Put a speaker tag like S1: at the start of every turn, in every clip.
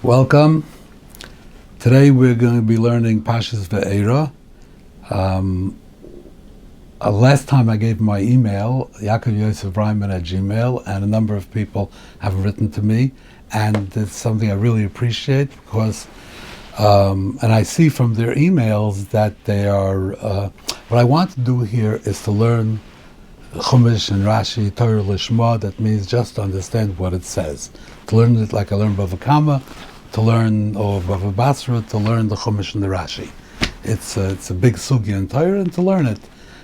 S1: Welcome. Today we're going to be learning Parshas Ve'era. Last time I gave my email, Yaakov Yosef Reinman at Gmail, and a number of people have written to me, and it's something I really appreciate because, and I see from their emails that they are, what I want to do here is to learn Chumash and Rashi, Torah Lishma, that means just to understand what it says. To learn it like I learned Bava Kama, to learn, or Bava Basra, to learn the Chumash and the Rashi. It's a big sugya in Torah, and to learn it.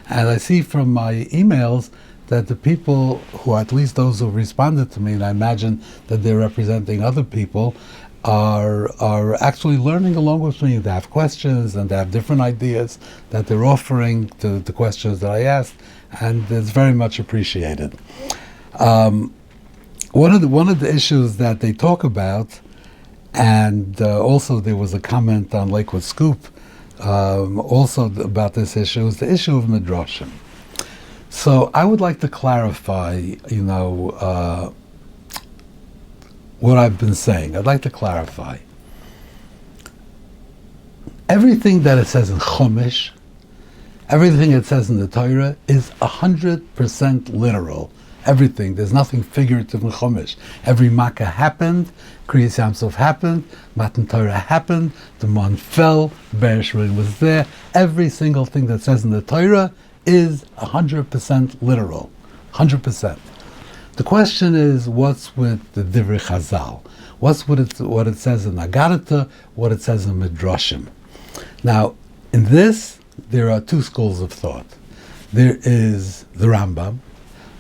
S1: And I see from my emails that the people who, at least those who responded to me, and I imagine that they're representing other people, are actually learning along with me. They have questions and they have different ideas that they're offering to the questions that I asked, and it's very much appreciated. One of the issues that they talk about, and also there was a comment on Lakewood Scoop also about this issue, is the issue of midrashim. So I would like to clarify, what I've been saying. I'd like to clarify. Everything that it says in Chumash, everything it says in the Torah is 100% literal. Everything. There's nothing figurative in Chumash. Every Makkah happened, Kriyas Yamsuf happened, Matan Torah happened, the Mon fell, Bereshit was there. Every single thing that says in the Torah is 100% literal. 100%. The question is, what's with the Divrei Chazal? What's with what it says in Agarata, what it says in Midrashim? Now, in this, there are two schools of thought. There is the Rambam.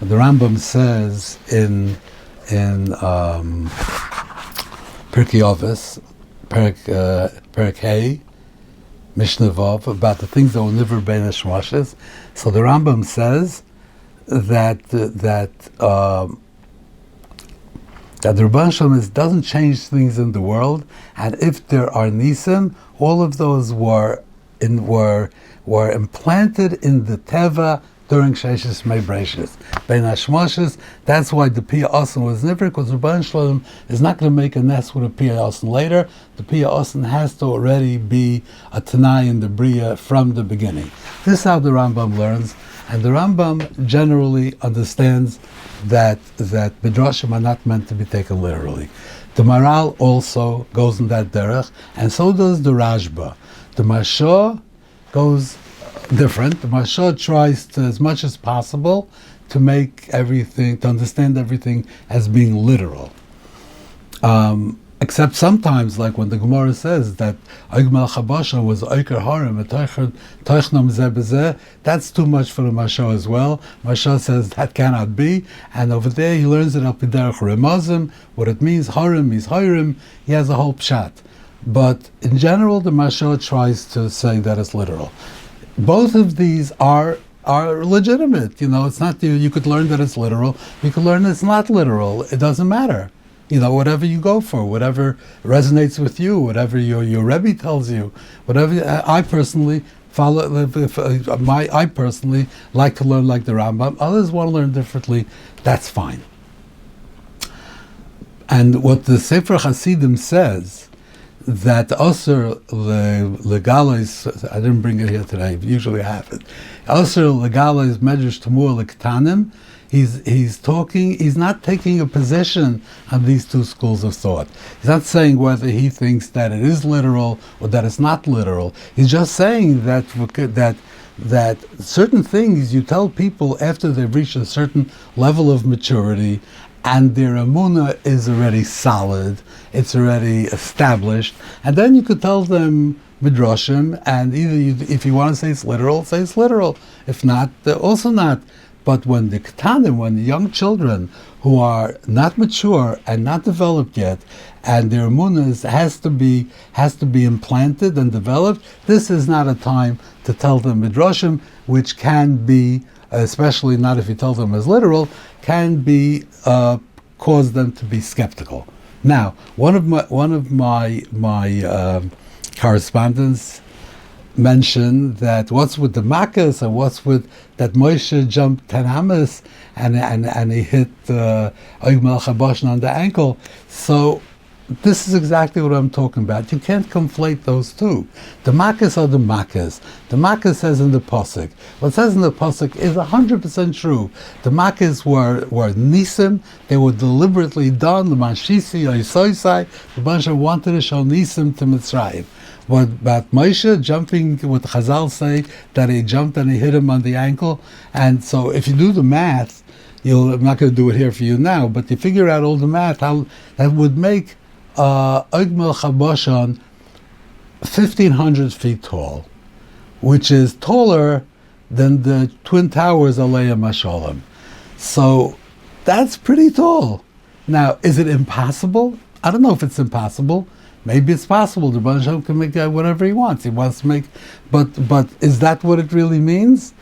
S1: The Rambam says in Pirkei Avos, Perek Hey, Mishnah Vav, about the things that will never be neshmashes. So the Rambam says that the Rebbeinu Shalom doesn't change things in the world, and if there are nisim, all of those were implanted in the teva during Sheishes Mei Breishis. Bein Hashmoshes, that's why the Piyah Osen was never, because Rebbeinu Shalom is not going to make a nest with a Piyah Osen later. The Piyah Osen has to already be a Tanai in the Bria from the beginning. This is how the Rambam learns, and the Rambam generally understands that Midrashim are not meant to be taken literally. The Maral also goes in that derech, and so does the Rashba. The Mashah goes different. The Mashiach tries to, as much as possible, to make everything, to understand everything as being literal. Except sometimes, like when the Gemara says that Oigmel Chabasha was Oiker Harim, Toichnam Zebezeh, that's too much for the Mashiach as well. Mashiach says that cannot be, and over there he learns it up in Derech Remazim, what it means. Harim means Harim. He has a whole pshat. But in general, the Mashiach tries to say that it's literal. Both of these are legitimate. It's not you could learn that it's literal. You could learn that it's not literal. It doesn't matter. Whatever you go for, whatever resonates with you, whatever your Rebbe tells you, whatever. I personally follow. I personally like to learn like the Rambam. Others want to learn differently. That's fine. And what the Sefer Hasidim says, that also legalize, I didn't bring it here today, usually I have it. Also legalize medrash tamur lektanim. He's not taking a position on these two schools of thought. He's not saying whether he thinks that it is literal or that it's not literal. He's just saying that certain things you tell people after they've reached a certain level of maturity, and their emunah is already solid, it's already established, and then you could tell them midrashim, and if you want to say it's literal, say it's literal. If not, also not. But when the ketanim, when the young children who are not mature and not developed yet, and their emunah has to be implanted and developed, this is not a time to tell them midrashim, which can be, especially not if you tell them as literal, can be cause them to be skeptical. Now, one of my correspondents mentioned that what's with the Makkahs and what's with that Moshe jumped 10 amas and he hit Oig Melech HaBoshen on the ankle. So this is exactly what I'm talking about. You can't conflate those two. The makas are the makas. The makas says in the pasuk. What says in the pasuk is 100% true. The makas were nisim. They were deliberately done. The mashisi oisoisai. The bunch of wanted to show nisim to Mitzrayim. What about Moshe jumping? What Chazal say that he jumped and he hit him on the ankle. And so, if you do the math, I'm not going to do it here for you now, but you figure out all the math, how that would make Ogmel Chaboshan 1,500 feet tall, which is taller than the Twin Towers Aleya Mashalom. So that's pretty tall. Now, is it impossible? I don't know if it's impossible. Maybe it's possible. The Rebbe Shalom can make whatever he wants. He wants to make, but is that what it really means?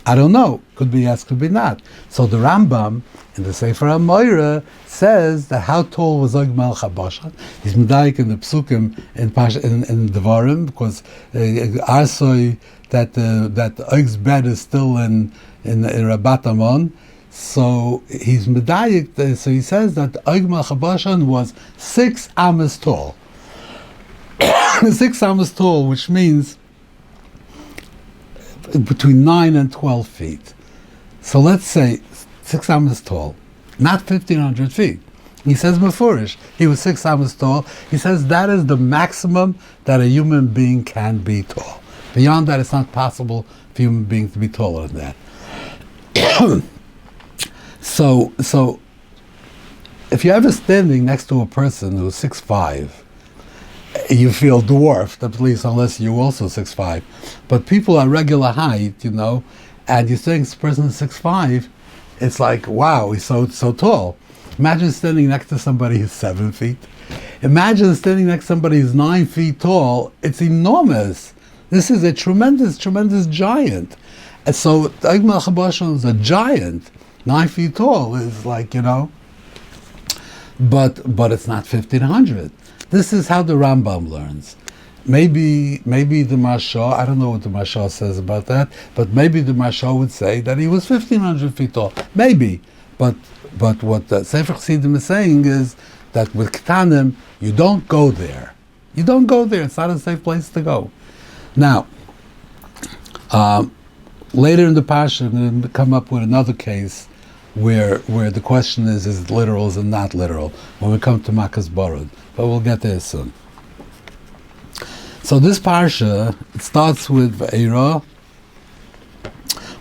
S1: I don't know. Could be yes, could be not. So the Rambam in the Sefer HaMoira says that how tall was Og Melech HaBashan? He's medayik in the Psukim in Devarim, because Arsoi that Og's bed is still in Rabat Amon. So he's medayik. So he says that Og Melech HaBashan was 6 amas tall. 6 amas tall, which means between 9 and 12 feet. So let's say 6 amas tall, not 1,500 feet. He says Mefurish, he was 6 amas tall. He says that is the maximum that a human being can be tall. Beyond that, it's not possible for a human being to be taller than that. So if you're ever standing next to a person who's 6'5", you feel dwarfed, at least unless you're also 6'5". But people are regular height, and you think this person is 6'5", it's like, wow, he's so tall. Imagine standing next to somebody who's 7 feet. Imagine standing next to somebody who's 9 feet tall. It's enormous. This is a tremendous, tremendous giant. And so Og Melech HaBashan is a giant. 9 feet tall is like, but it's not 1,500. This is how the Rambam learns. Maybe the Mashal, I don't know what the Mashal says about that, but maybe the Mashal would say that he was 1,500 feet tall. Maybe. But what the Sefer Chassidim is saying is that with Ketanim, you don't go there. You don't go there. It's not a safe place to go. Now, later in the Parsha, I'm going to come up with another case where the question is it literal, is it not literal, when we come to Makas Borod. But we'll get there soon. So this Parsha, it starts with V'eira.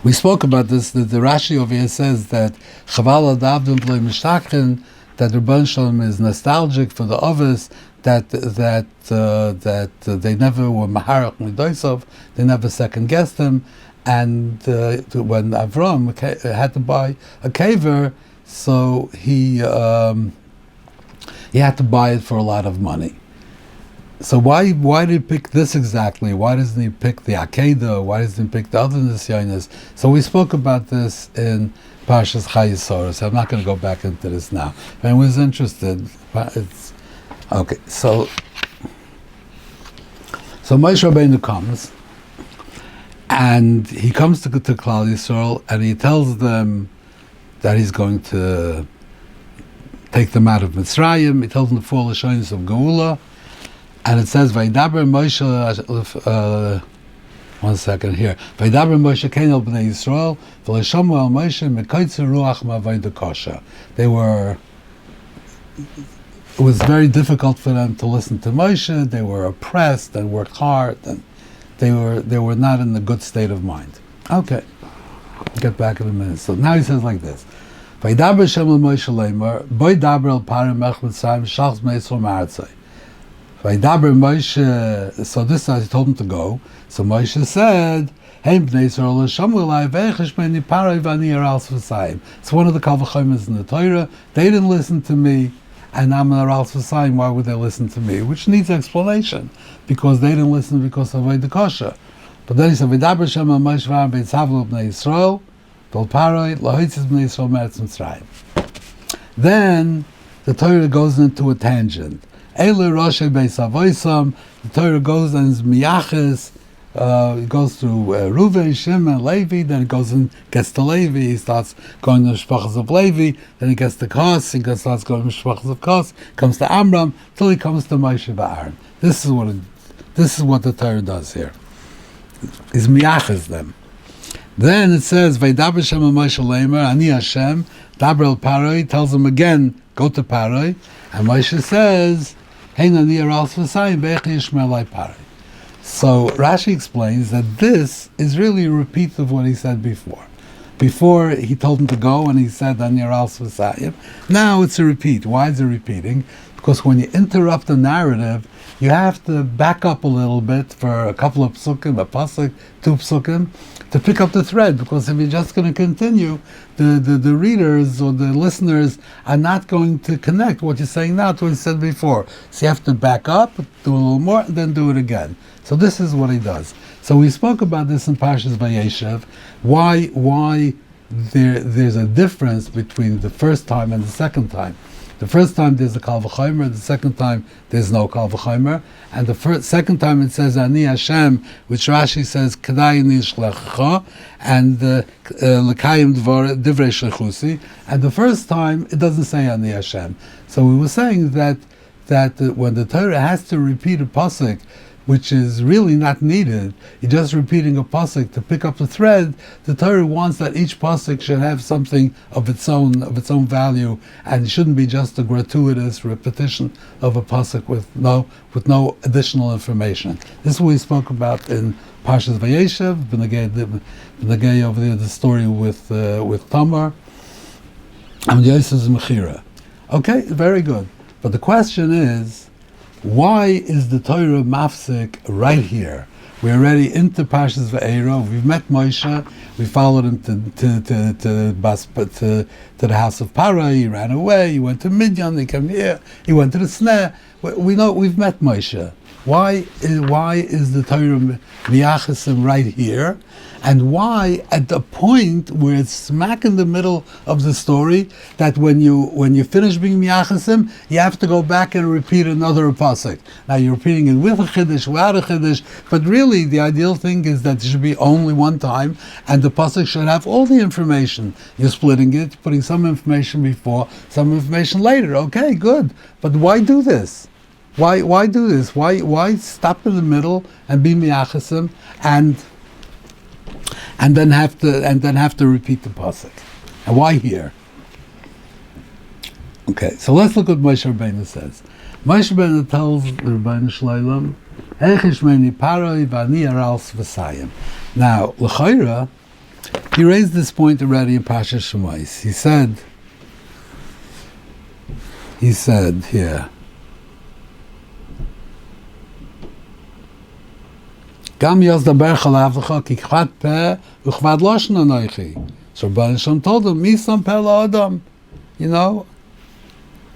S1: We spoke about this, that the Rashi over here says that Chaval Adavdim Plei Mishtachen, that the Rebbeinu Shalom is nostalgic for the Ovis, that they never were Maharach Midoisov, they never second-guessed him, and when Avram had to buy a caver, so he had to buy it for a lot of money. So why did he pick this exactly? Why doesn't he pick the Akedah? Why doesn't he pick the other Nisyonis? So we spoke about this in Parshas Hailstones. I'm not going to go back into this now. If anyone's interested, it's okay. So Moshe Rabbeinu comes, and he comes to Klal Yisrael, and he tells them that he's going to take them out of Mitzrayim. He tells them the 4 Lashonos of Geula, and it says, "Vaydaber Moshe." One second here. "Vaydaber Moshe Kenel b'nei Yisrael v'leishamu al Moshe mekoitzer ruach ma'avodah kosher." It was very difficult for them to listen to Moshe. They were oppressed and worked hard, and they were not in a good state of mind. Okay, I'll get back in a minute. So now he says like this: "Vaydaber Shem el Moshe leimer, boi daber el parim mech mitzrayim shachs meisro ma'arzai." Vaydaber Moshe. So this time he told him to go. So Moshe said, "Hey bnei Yisrael, shamu elai veichesh meni paroi v'ani aral v'sayim." It's one of the Kal V'chomes in the Torah. They didn't listen to me, and I'm an aral v'sayim. Why would they listen to me? Which needs explanation, because they didn't listen because of avodah kosher. But then he said, "Vaydaber Shem el Moshe v'aram beitzavlu bnei Yisrael, v'ol paroi lahoitzis bnei Yisrael me'eretz Mitzrayim." Then the Torah goes into a tangent. Eile Roshei Beis Avoisam. The Torah goes and is miyaches It goes through Reuven, Shimon, Levi, then it goes and gets to Levi, he starts going to Mishpachas of Levi, then he gets to Kos, starts going to Mishpachas of Kos, comes to Amram, till he comes to Moshe Aaron. This is what the Torah does here. Is miyaches them. Then it says, Vaydaber Shem Moshe Leimer, Ani Hashem, Daber el Paroi, tells him again, go to Paroi, and Moshe says, Hein Ani Aral Svasayim, Be'echi Yishmer Lai Paroi. So Rashi explains that this is really a repeat of what he said before. Before he told him to go and he said, Ani Aral Svasayim. Now it's a repeat. Why is it repeating? Because when you interrupt the narrative, you have to back up a little bit for a couple of psukim, a pasuk, 2 psukim, to pick up the thread. Because if you're just going to continue, the readers or the listeners are not going to connect what you're saying now to what you said before. So you have to back up, do a little more, and then do it again. So this is what he does. So we spoke about this in Parshas Vayeshev. Why there's a difference between the first time and the second time. The first time there's a kal v'chomer, the second time there's no kal v'chomer, and the second time it says Ani Hashem, which Rashi says Kedai Nishlecha, and Lekayim Divrei Shlechusi, and the first time it doesn't say Ani Hashem. So we were saying that when the Torah has to repeat a pasuk, which is really not needed, you're just repeating a pasuk to pick up the thread. The Torah wants that each pasuk should have something of its own value, and it shouldn't be just a gratuitous repetition of a pasuk with no additional information. This is what we spoke about in Parshas Vayeshev, B'nagei over there, the story with Tamar, and Yosef's Mechira. Okay, very good. But the question is, why is the Torah mafsik right here? We're already into Parshas Va'era. We've met Moshe. We followed him to the house of Para. He ran away. He went to Midian. He came here. He went to the snare. We know we've met Moshe. Why is the Torah miyachesim right here? And why at the point where it's smack in the middle of the story, that when you finish being miyachesim, you have to go back and repeat another pasuk. Now you're repeating it with a chiddush, without a chiddush, but really the ideal thing is that it should be only one time, and the pasuk should have all the information. You're splitting it, putting some information before, some information later. Okay, good. But why do this? Why do this? Why stop in the middle and be miyachesim and then have to repeat the pasuk? And why here? Okay, so let's look what Moshe Rabbeinu says. Moshe Rabbeinu tells the Rabbeinu Shloim, "Eichish meini paroi v'ani aral svasayim." Now, l'chayra, he raised this point already in Parshas Shemais. He said here, Gam yozdaber chalavlecha ki chvat peh uchvad loshen anoichi. So Rabbi Shem told him, Misam peh la'adam,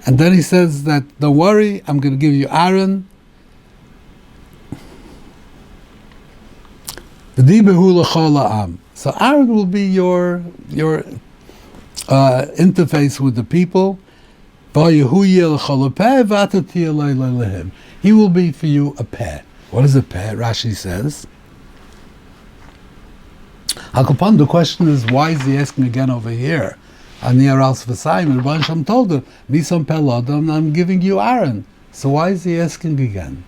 S1: and then he says that, don't worry, I'm going to give you Aaron. V'dibehu l'chol ha'am. So Aaron will be your interface with the people. V'yehu l'chol peh v'atati eloi lehem. He will be for you a peh. What is a peh? Rashi says. Hakapon, the question is, why is he asking again over here? Ani aral svasayim, and Rabbi Shem told him, Misam peh la'adam, I'm giving you Aaron. So why is he asking again?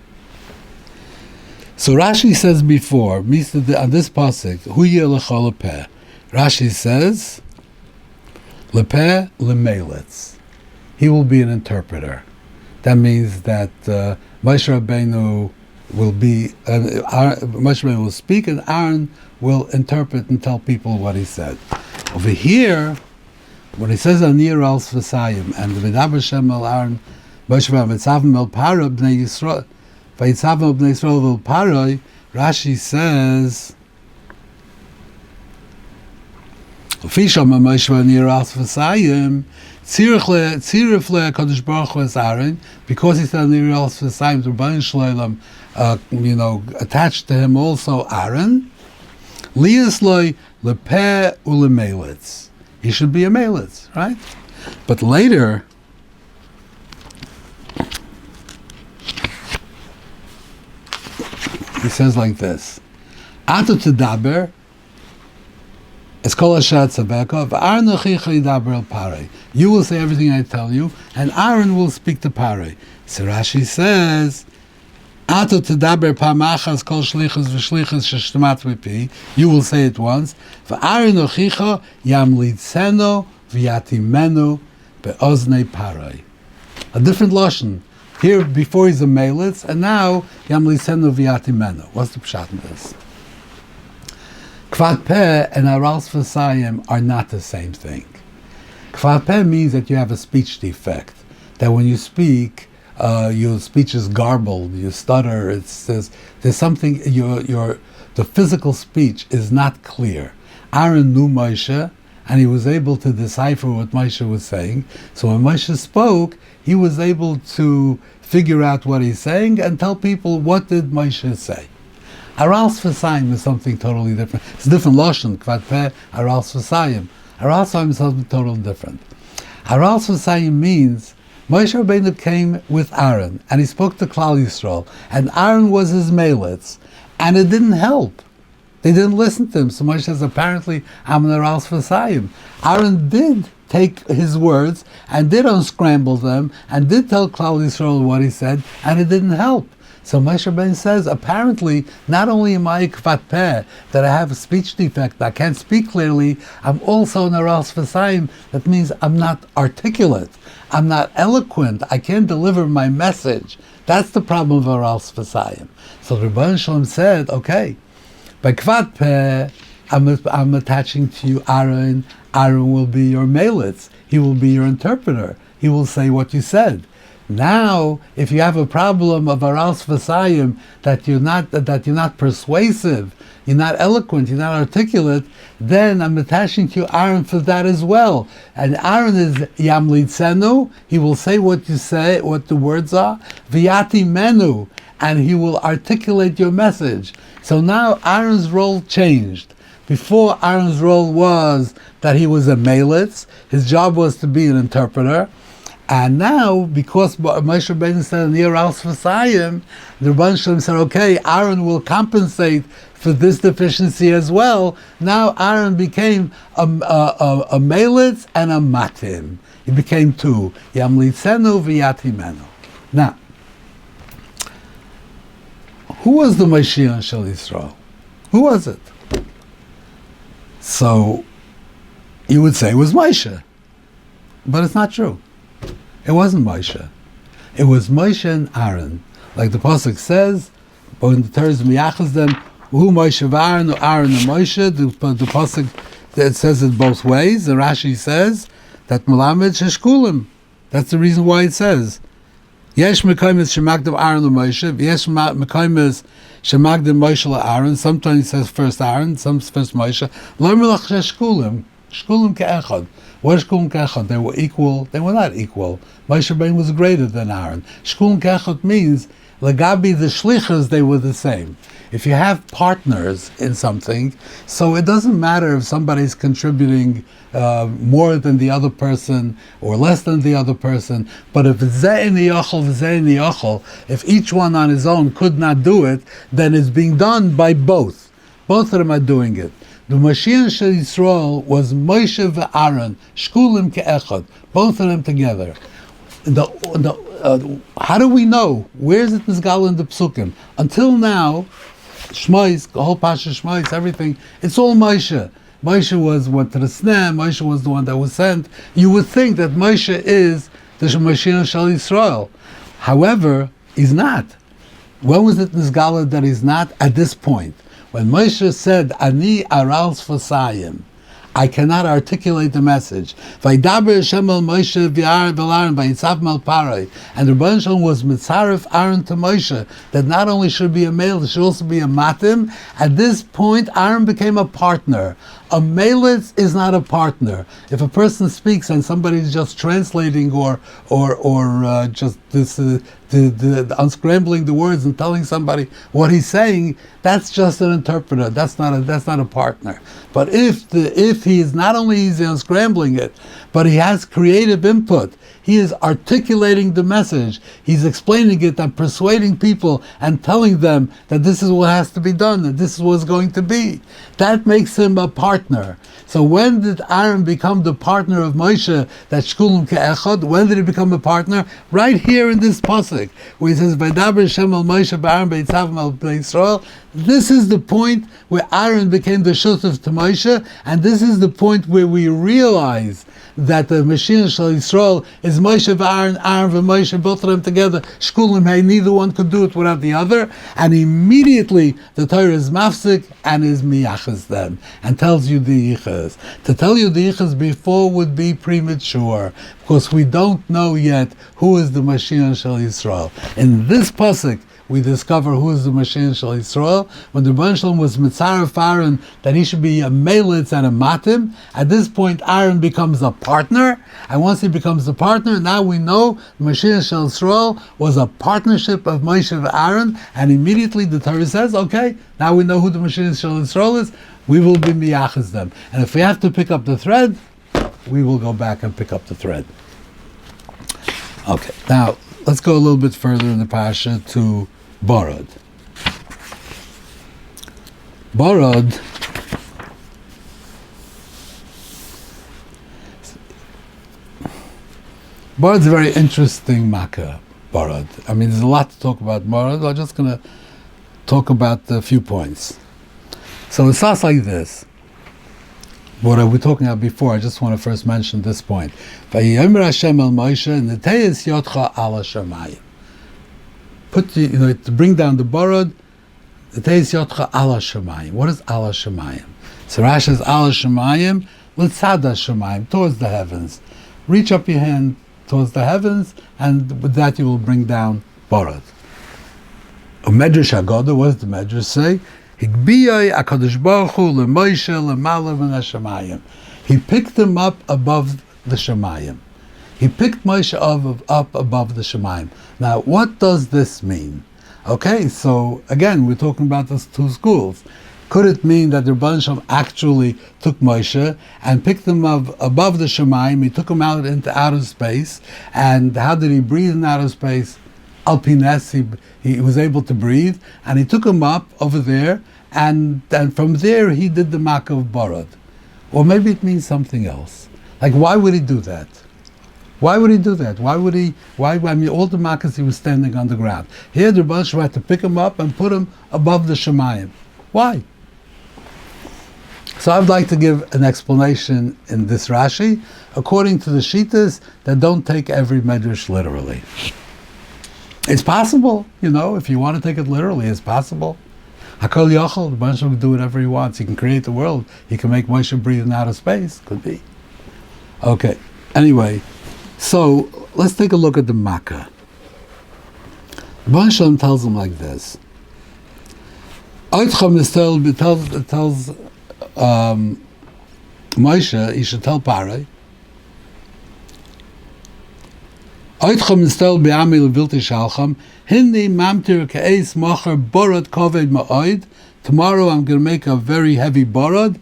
S1: So Rashi says before, on this pasuk, hu yeh l'chol peh. Rashi says, lepeh lemelitz. He will be an interpreter. That means that Moshe Rabbeinu Moshe Rabbeinu will speak, and Aaron will interpret and tell people what he said. Over here, when he says Anir al Svasayim and the V'daber Shem el Aaron, Moshe Rabbeinu V'tzavim el Para b'nei Yisrael, V'yitzavim el b'nei Yisrael v'el Paroi, Rashi says, Fisham Moshe Anir al Svasayim, Tzirif le Kadosh Baruch Hu es Aaron, because he said Anir al Svasayim to Rabbi Shloim, attached to him also Aaron. Liasloi lepeh ulemelitz. He should be a melitz, right? But later, he says like this: Ato Tedaber, it's called Asher Tzaveka, V'Aaron Achicha Yidaber El Parei. You will say everything I tell you, and Aaron will speak to Parei. So Rashi says, Ato Tedaber Pamachas Kol Shlichus V'Shlichus Sheshtamat V'Pi. You will say it once. V'Aaron Achicha Yamlitzeno V'Yatimenu Be'oznei Parei. A different lashon. Here before he's a melitz, and now Yamlitzeno V'Yatimenu. What's the pshat in this? Kvad Peh and Aral Sfasayim are not the same thing. Kvad Peh means that you have a speech defect. That when you speak, your speech is garbled, you stutter, there's something, the physical speech is not clear. Aaron knew Moshe, and he was able to decipher what Moshe was saying. So when Moshe spoke, he was able to figure out what he's saying and tell people, what did Moshe say? Aral Sfasayim is something totally different. It's a different lashon, Kvad Peh, Aral Sfasayim. Aral Sfasayim is something totally different. Aral Sfasayim means Moshe Rabbeinu came with Aaron, and he spoke to Klal Yisrael, and Aaron was his melitz, and it didn't help. They didn't listen to him. So Moshe says, apparently, I'm an Aral Sfasayim. Aaron did take his words, and did unscramble them, and did tell Klal Yisrael what he said, and it didn't help. So Moshe Rabbeinu says, apparently, not only am I Kvat Peh, that I have a speech defect, I can't speak clearly, I'm also an Aral Sfasayim. That means I'm not articulate, I'm not eloquent, I can't deliver my message. That's the problem of Aral Sfasayim. So the Rebbeinu Shalom said, okay, by Kvat Peh, I'm attaching to you Aaron. Aaron will be your melitz, he will be your interpreter, he will say what you said. Now, if you have a problem of Aral Sfasayim, that you're not persuasive, you're not eloquent, you're not articulate, then I'm attaching to you Aaron for that as well. And Aaron is Yamlitzenu, he will say what you say, what the words are, V'Yatimenu, and he will articulate your message. So now Aaron's role changed. Before, Aaron's role was that he was a melitz, his job was to be an interpreter. And now, because Moshe Rabbeinu said in the Aral Sfasayim, the Rebbeinu Shalom said, okay, Aaron will compensate for this deficiency as well. Now Aaron became a melitz and a matim. He became two. Yamlitzenu v'yatimenu. Now, who was the Mashiach Shel Yisrael? Who was it? So, you would say it was Moshe. But it's not true. It wasn't Moshe. It was Moshe and Aaron. Like the Pasuk says, when the Torah is miyachas them, who Moshe v'Aaron, or Aaron and Moshe, the Pasuk, it says it both ways. The Rashi says that Melamed Sheshkulim. That's the reason why it says, Yesh Mekaymes Shemagdim Aaron Moshe, Yesh Mekaymes Shemagdim Moshe Aaron. Sometimes it says first Aaron, some first Moshe. Lo Melach Sheshkulim. Shkulim ke'echad. What is Shkulim ke'echad? They were equal. They were not equal. Moshe Rabbeinu was greater than Aaron. Shkulim ke'echad means, Lagabi the shlichas, they were the same. If you have partners in something, so it doesn't matter if somebody's contributing more than the other person or less than the other person, but if it's zeh in the yochel, if each one on his own could not do it, then it's being done by both. Both of them are doing it. The Mashiach Shel Yisrael was Moshe v'Aaron, Shkulim ke'echad, both of them together. How do we know? Where is it Nizgal in the Psukim? Until now, Shmois, the whole Parshas Shmois, everything, it's all Moshe. Moshe was what to the Sneh, Moshe was the one that was sent. You would think that Moshe is the Mashiach Shel Yisrael. However, he's not. When was it Nizgal that he's not? At this point. When Moshe said, Ani Aral Sfasayim, I cannot articulate the message. Vaydaber Hashem el Moshe v'Aaron v'Aaron v'yitzavim el Parei. And the Rebbeinu Shalom was mitzaref Aaron to Moshe, that not only should be a male, it should also be a matim. At this point, Aaron became a partner. A melitz is not a partner. If a person speaks and somebody's just translating or just this, the unscrambling the words and telling somebody what he's saying, that's just an interpreter. That's not a partner. But if he is not only easy unscrambling it, but he has creative input. He is articulating the message. He's explaining it and persuading people and telling them that this is what has to be done, that this is what's going to be. That makes him a partner. So when did Aaron become the partner of Moshe, that shkulim ke'echad? When did he become a partner? Right here in this pasuk, where he says, "Vaydaber Hashem al Moshe b'Aaron b'Yitzavim al bnei Yisrael." This is the point where Aaron became the shutuf to Moshe, and this is the point where we realize that the Mashiach Shal Yisrael is Moshe v'Aaron, Aaron v'Moshe, both of them together. Shkulim hey, neither one could do it without the other. And immediately the Torah is mafsik and is miyachas them and tells you the yichas. To tell you the yichas before would be premature, because we don't know yet who is the Mashiach Shal Yisrael. In this pasuk, we discover who is the Mashiach Shal Yisrael. When the Rebbeinu Shalom was mitzaref Aaron that he should be a melitz and a matim, at this point Aaron becomes a partner, and once he becomes a partner, now we know the Mashiach Shal Yisrael was a partnership of Moshe and Aaron, and immediately the Torah says, okay, now we know who the Mashiach Shal Yisrael is, we will be miyachas them. And if we have to pick up the thread, we will go back and pick up the thread. Okay, now let's go a little bit further in the Parsha to Borod. Borod's a very interesting makkah, Borod. I mean, there's a lot to talk about Borod. I'm just going to talk about a few points. So it starts like this. What are we talking about before? I just want to first mention this point. Vayomer Hashem el Moshe, Neteyes yotcha ala shamayim. To bring down the Borod, Neteyes yotcha ala shamayim. What is ala shamayim? So Rashi says ala shamayim, l'tzada shamayim, towards the heavens. Reach up your hand towards the heavens, and with that you will bring down Borod. Medrash Haggadah, what does the Medrash say? Higbiyai HaKadosh Baruch Hu leMoshe lemala min hashamayim. He picked him up above the Shemayim. He picked Moshe up above the Shemayim. Now, what does this mean? Okay, so again, we're talking about those two schools. Could it mean that the Rebbeinu Shalom actually took Moshe and picked him up above the Shemayim? He took him out into outer space, and how did he breathe in outer space? Alpines, he was able to breathe, and he took him up over there, and from there he did the makkah of Borod. Or maybe it means something else. Like, why would he do that? Why would he do that? I mean, all the makkahs he was standing on the ground. Here the Rebbeinu Shalom had to pick him up and put him above the Shemayim. Why? So I'd like to give an explanation in this Rashi, according to the Shittas that don't take every medrash literally. It's possible, if you want to take it literally, it's possible. Hakol Yochel, the Rebbeinu Shalom can do whatever he wants. He can create the world. He can make Moshe breathe in outer space. Could be. Okay. Anyway, so let's take a look at the Makkah. The Rebbeinu Shalom tells him like this. It tells Moshe, he should tell Parai, tomorrow I'm going to make a very heavy borod.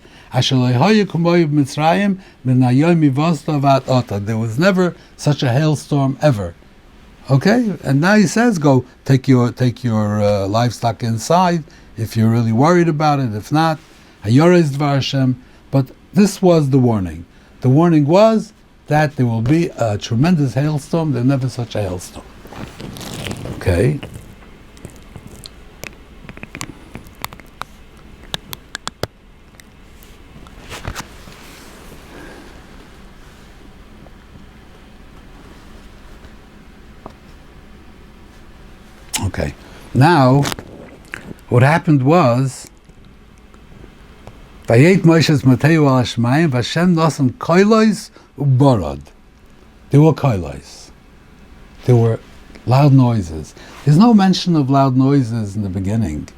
S1: There was never such a hailstorm ever. Okay, and now he says, go take your livestock inside if you're really worried about it. If not, but this was the warning. The warning was that there will be a tremendous hailstorm. There's never such a hailstorm. Okay. Okay. Now, what happened was, Vayet Moshe's Mateu al Shemaim, Vashem Nosam coils uborod. There were kylies. There were loud noises. There's no mention of loud noises in the beginning,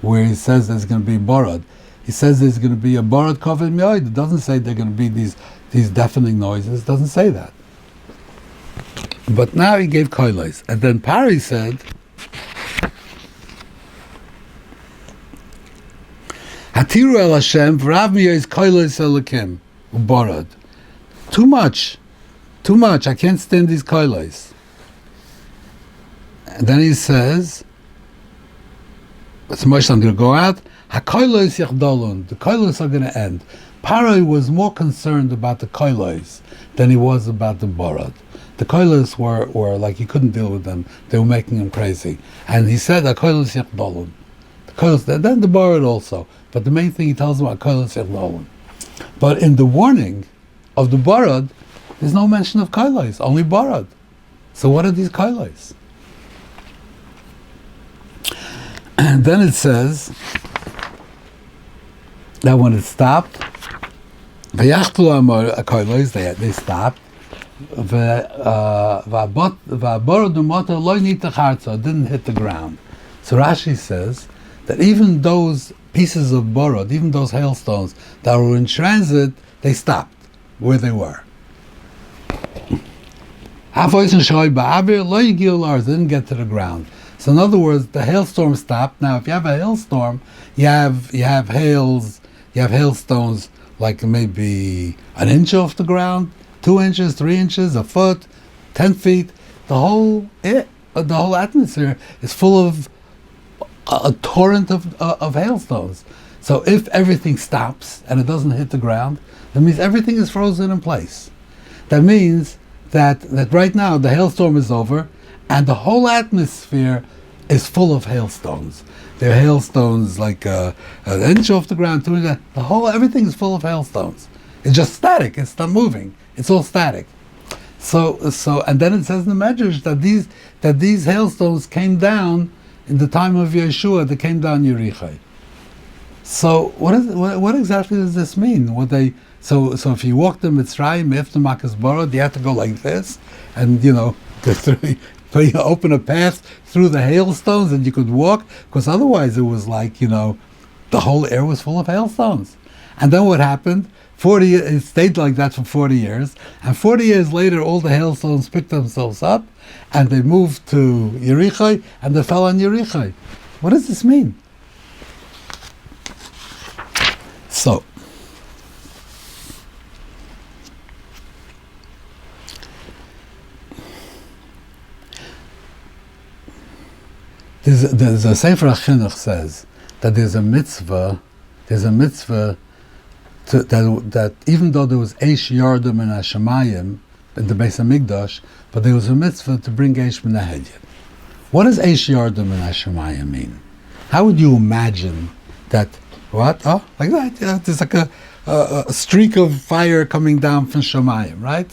S1: where he says there's going to be borod. He says there's going to be a borod kovel mioid. It doesn't say there are going to be these deafening noises. It doesn't say that. But now he gave kylies. And then Pari said, Hatiru el Hashem, v'rav miyos kylies elokim, uborod. Too much. Too much. I can't stand these kylies. And then he says, "It's Moshe. I'm going to go out. Ha-kylies yachdolun. The kylies are going to end." Paroi was more concerned about the kylies than he was about the borod. The kylies were like he couldn't deal with them. They were making him crazy. And he said, "Ha-kylies yachdolun." The kylies, then the borod also. But the main thing he tells them, "Ha-kylies yachdolun." But in the warning of the borod, there's no mention of kylies, only borod. So what are these kylies? And then it says that when it stopped, they stopped. Didn't hit the ground. So Rashi says that even those pieces of borod, even those hailstones that were in transit, they stopped where they were. They didn't get to the ground. So in other words, the hailstorm stopped. Now, if you have a hailstorm, you have hailstones like maybe an inch off the ground, 2 inches, 3 inches, a foot, 10 feet. The whole atmosphere is full of a torrent of hailstones. So if everything stops and it doesn't hit the ground, that means everything is frozen in place. That means that right now the hailstorm is over and the whole atmosphere is full of hailstones. There are hailstones like an inch off the ground, 2 inches. Everything is full of hailstones. It's just static. It's not moving. It's all static. So and then it says in the Medrash that these hailstones came down in the time of Yeshua. They came down Yerichai. So what exactly does this mean? So if you walked in Mitzrayim after Makas Borod, you had to go like this, and open a path through the hailstones, and you could walk, because otherwise it was like the whole air was full of hailstones. And then what happened? It stayed like that for 40 years, and 40 years later, all the hailstones picked themselves up, and they moved to Yerichai, and they fell on Yerichai. What does this mean? So, there's a Sefer HaChinuch says that there's a mitzvah that even though there was Eish Yardim and Hashemayim in the Beis HaMikdash, but there was a mitzvah to bring Eish Min HaHedyet. What does Eish Yardim and Hashemayim mean? How would you imagine that? What? Oh, like that. Yeah, there's like a streak of fire coming down from Shemayim, right?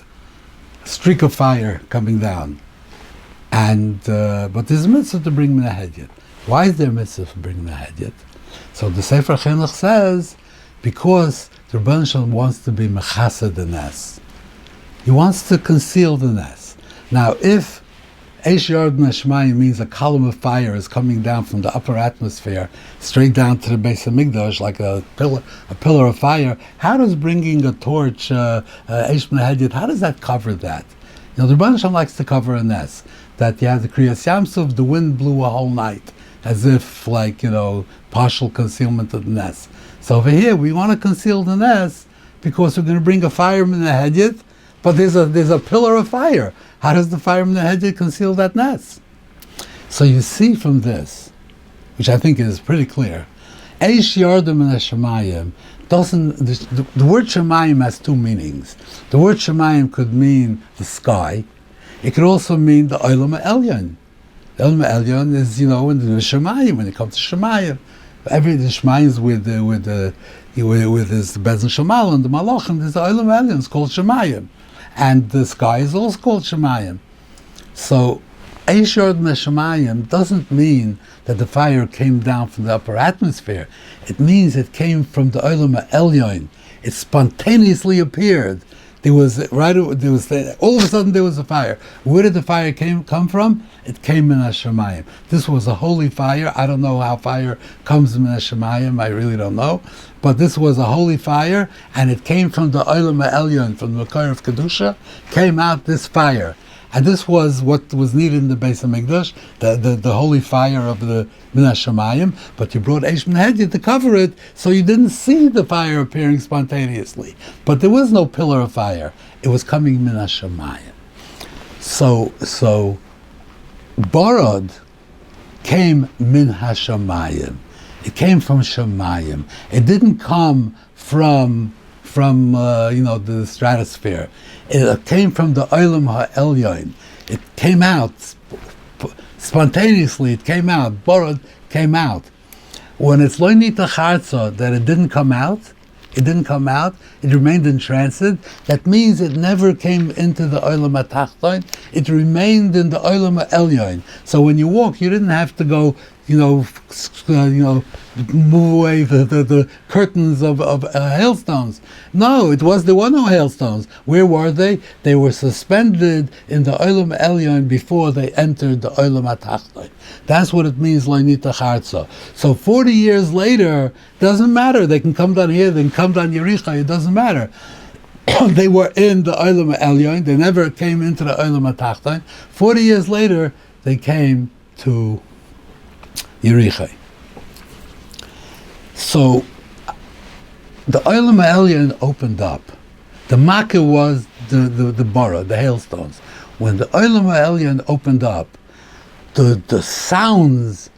S1: A streak of fire coming down. And but there's a mitzvah to bring Min HaHedyet. Why is there a mitzvah to bring Min HaHedyet? So the Sefer HaChinuch says because the Rebbeinu Shalom wants to be mechased the nes. He wants to conceal the nes. Now, if Eish Yard Neshmayim means a column of fire is coming down from the upper atmosphere straight down to the Beis HaMikdash like a pillar of fire, how does bringing a torch, Eish Min HaHedyet, how does that cover that? The Rebbeinu Shalom likes to cover a nes. That you have the Kriyas Yamsuf, the wind blew a whole night, as if partial concealment of the nes. So over here we want to conceal the nes because we're going to bring a fire Min HaHedyet, but there's a pillar of fire. How does the fire Min HaHedyet conceal that nes? So you see from this, which I think is pretty clear, Eish Yardim and Hashemayim doesn't. The word Shemayim has two meanings. The word Shemayim could mean the sky. It could also mean the Olam Elyon. The Olam Elyon is in the Shemayim. When it comes to Shemayim, the Shemayim is with his Bezin Shemal and the Malachim. There's the Olam Elyon. It's called Shemayim, and the sky is also called Shemayim. So Eish Yard Shemayim doesn't mean that the fire came down from the upper atmosphere. It means it came from the Olam Elyon. It spontaneously appeared. All of a sudden there was a fire. Where did the fire come from? It came in Hashemayim. This was a holy fire. I don't know how fire comes in Hashemayim. I really don't know. But this was a holy fire, and it came from the Olam Elyon, from the Makar of Kedusha, came out this fire. And this was what was needed in the Beis HaMikdash, the holy fire of the Min HaShamayim, but you brought Eish Min Hedya to cover it, so you didn't see the fire appearing spontaneously. But there was no pillar of fire. It was coming Min HaShamayim. So Borod came Min HaShamayim. It came from Shamayim. It didn't come from the stratosphere. It came from the Olam HaElyon. It came out spontaneously. It came out. Borod came out. When it's Lo Nita Charza, that it didn't come out, it remained in transit, that means it never came into the Olam HaTachton, it remained in the Olam HaElyon. So when you walk, you didn't have to go, move away the curtains of hailstones. No, there were no hailstones. Where were they? They were suspended in the Olam HaElyon before they entered the Olam HaTachton. That's what it means, Lo Nita Charza. So 40 years later, doesn't matter. They can come down here, they can come down Yericha, it doesn't matter. They were in the Olam HaElyon. They never came into the Olam HaTachton. 40 years later, they came to Yericha. So the Olam HaElyon opened up. The Makkah was the Bora, the hailstones. When the Olam HaElyon opened up, the sounds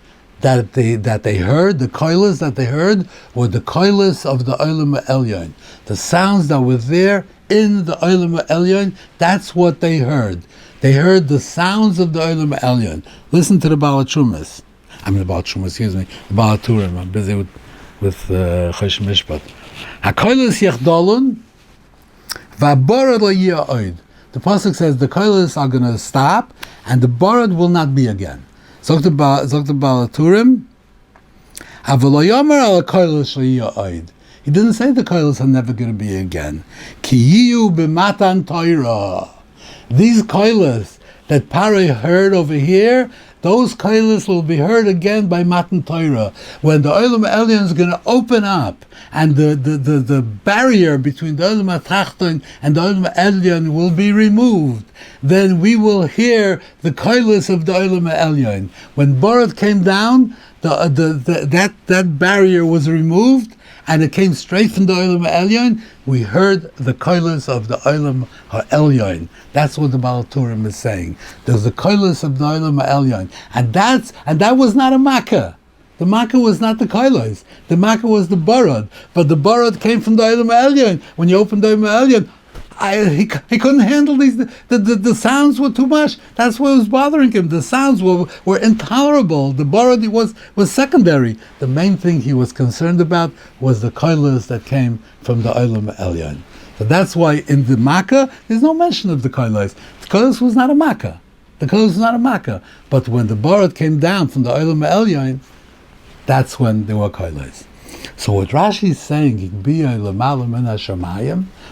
S1: that they heard, the coils that they heard, were the coils of the Olam HaElyon. The sounds that were there in the Olam HaElyon, that's what they heard. They heard the sounds of the Olam HaElyon. Listen to the Baal HaTurim, the Baal HaTurim. I'm busy with Chosh Mishpat. HaKoilus yechdolun, v'aborad lo yeh oid. The pasuk says the kylies are going to stop, and the borod will not be again. Zok the Baal HaTurim, avolo yomer al kylies lo yeh oid. He didn't say the kylies are never going to be again. Ki yiyu b'matan Torah. These kylies that Paroi heard over here, those kylies will be heard again by Matan Torah. When the Olam HaElyon is going to open up, and the barrier between the Olam HaTachton and the Olam HaElyon will be removed, then we will hear the kylies of the Olam HaElyon. When Borod came down, that barrier was removed, and it came straight from the Olam HaElyon. We heard the kylies of the Olam HaElyon. That's what the Baal HaTurim is saying. There's the kylies of the Olam HaElyon, and that was not a Makkah. The Makkah was not the kylies. The Makkah was the Borod, but the Borod came from the Olam HaElyon. When you opened the Olam HaElyon, he couldn't handle these. The sounds were too much. That's what was bothering him. The sounds were intolerable. The Borod was secondary. The main thing he was concerned about was the kylies that came from the Olam HaElyon. So that's why in the Makkah there's no mention of the kylies. The kylies was not a Makkah. The kylies was not a Makkah. But when the Borod came down from the Olam HaElyon, that's when there were kylies. So what Rashi is saying,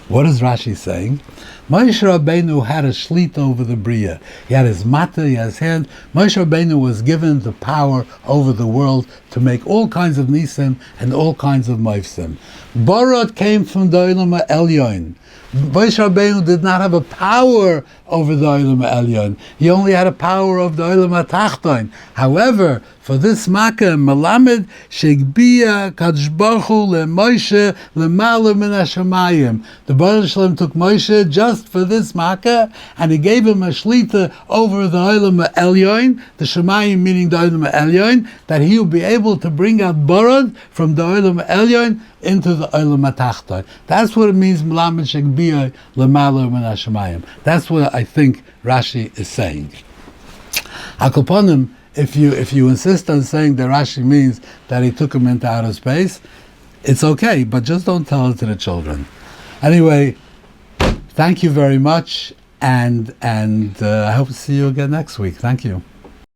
S1: what is Rashi saying? Moshe Rabbeinu had a shlita over the Bria. He had his mata, he had his hand. Moshe Rabbeinu was given the power over the world to make all kinds of nisim and all kinds of moifsim. Borod came from the Olam HaElyon. Moshe Rabbeinu did not have a power over the Olam HaElyon. He only had a power of the Olam HaTachton. However, for this Makkah, Melamed Shegbia Kadosh Baruch Hu LeMoshe Lemala Min HaShamayim. The Baruch Shalom took Moshe just for this Makkah, and he gave him a shlita over the Olam HaElyon, the Shamayim meaning the Olam HaElyon, that he would be able to bring out Borod from the Olam HaElyon into the Olam HaTachton. That's what it means, Melamed Shegbia Lemala Min HaShamayim. That's what I think Rashi is saying. Akoponim, if you insist on saying that Rashi means that he took him into outer space, it's okay, but just don't tell it to the children. Anyway, thank you very much, and I hope to see you again next week. Thank you.